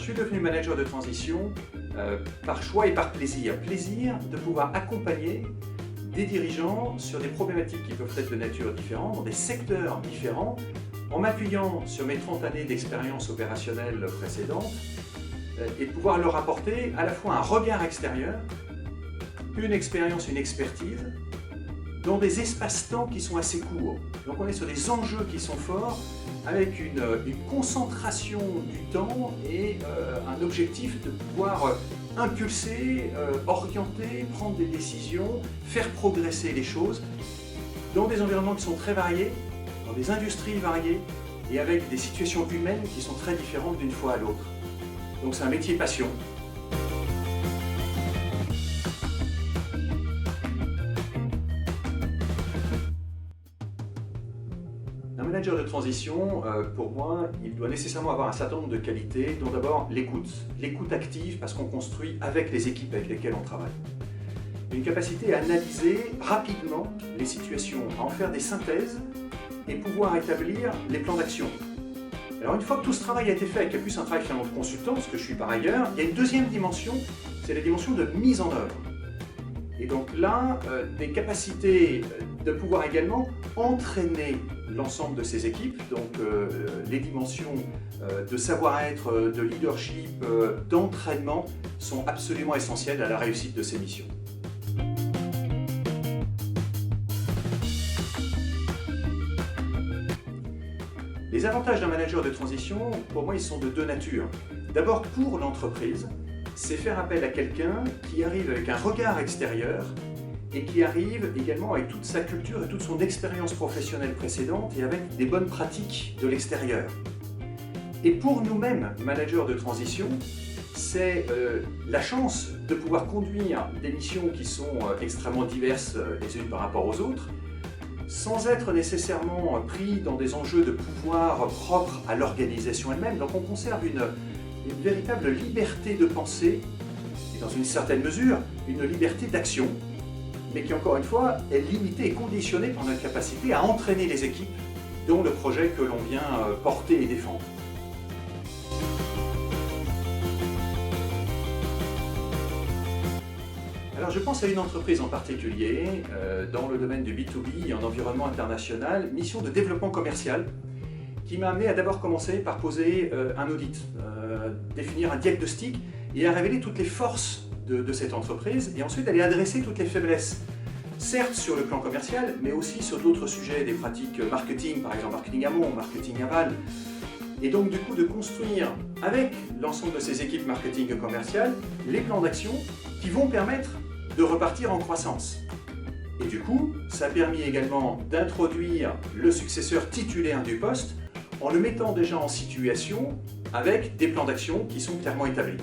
suis devenu manager de transition par choix et par plaisir. Plaisir de pouvoir accompagner des dirigeants sur des problématiques qui peuvent être de nature différente, dans des secteurs différents, en m'appuyant sur mes 30 années d'expérience opérationnelle précédente et de pouvoir leur apporter à la fois un regard extérieur, une expérience, une expertise, dans des espaces-temps qui sont assez courts. Donc on est sur des enjeux qui sont forts, avec une concentration du temps et un objectif de pouvoir impulser, orienter, prendre des décisions, faire progresser les choses, dans des environnements qui sont très variés, dans des industries variées, et avec des situations humaines qui sont très différentes d'une fois à l'autre. Donc c'est un métier passion. Un manager de transition, pour moi, il doit nécessairement avoir un certain nombre de qualités, dont d'abord l'écoute active parce qu'on construit avec les équipes avec lesquelles on travaille. Une capacité à analyser rapidement les situations, à en faire des synthèses et pouvoir établir les plans d'action. Alors une fois que tout ce travail a été fait, qu'il y a plus un travail finalement de consultant, ce que je suis par ailleurs, il y a une deuxième dimension, c'est la dimension de mise en œuvre. Et donc là, des capacités de pouvoir également entraîner l'ensemble de ces équipes, donc les dimensions de savoir-être, de leadership, d'entraînement sont absolument essentielles à la réussite de ces missions. Les avantages d'un manager de transition, pour moi, ils sont de deux natures. D'abord, pour l'entreprise, c'est faire appel à quelqu'un qui arrive avec un regard extérieur et qui arrive également avec toute sa culture et toute son expérience professionnelle précédente et avec des bonnes pratiques de l'extérieur. Et pour nous-mêmes, managers de transition, c'est la chance de pouvoir conduire des missions qui sont extrêmement diverses les unes par rapport aux autres, sans être nécessairement pris dans des enjeux de pouvoir propres à l'organisation elle-même. Donc on conserve une véritable liberté de penser, et dans une certaine mesure, une liberté d'action, mais qui encore une fois est limitée et conditionnée par notre capacité à entraîner les équipes dans le projet que l'on vient porter et défendre. Alors je pense à une entreprise en particulier, dans le domaine du B2B et en environnement international, mission de développement commercial, qui m'a amené à d'abord commencer par poser un audit, définir un diagnostic et à révéler toutes les forces de cette entreprise et ensuite aller adresser toutes les faiblesses. Certes sur le plan commercial, mais aussi sur d'autres sujets, des pratiques marketing, par exemple marketing amont, marketing aval. Et donc du coup de construire avec l'ensemble de ces équipes marketing et commerciales les plans d'action qui vont permettre de repartir en croissance. Et du coup, ça a permis également d'introduire le successeur titulaire du poste en le mettant déjà en situation avec des plans d'action qui sont clairement établis.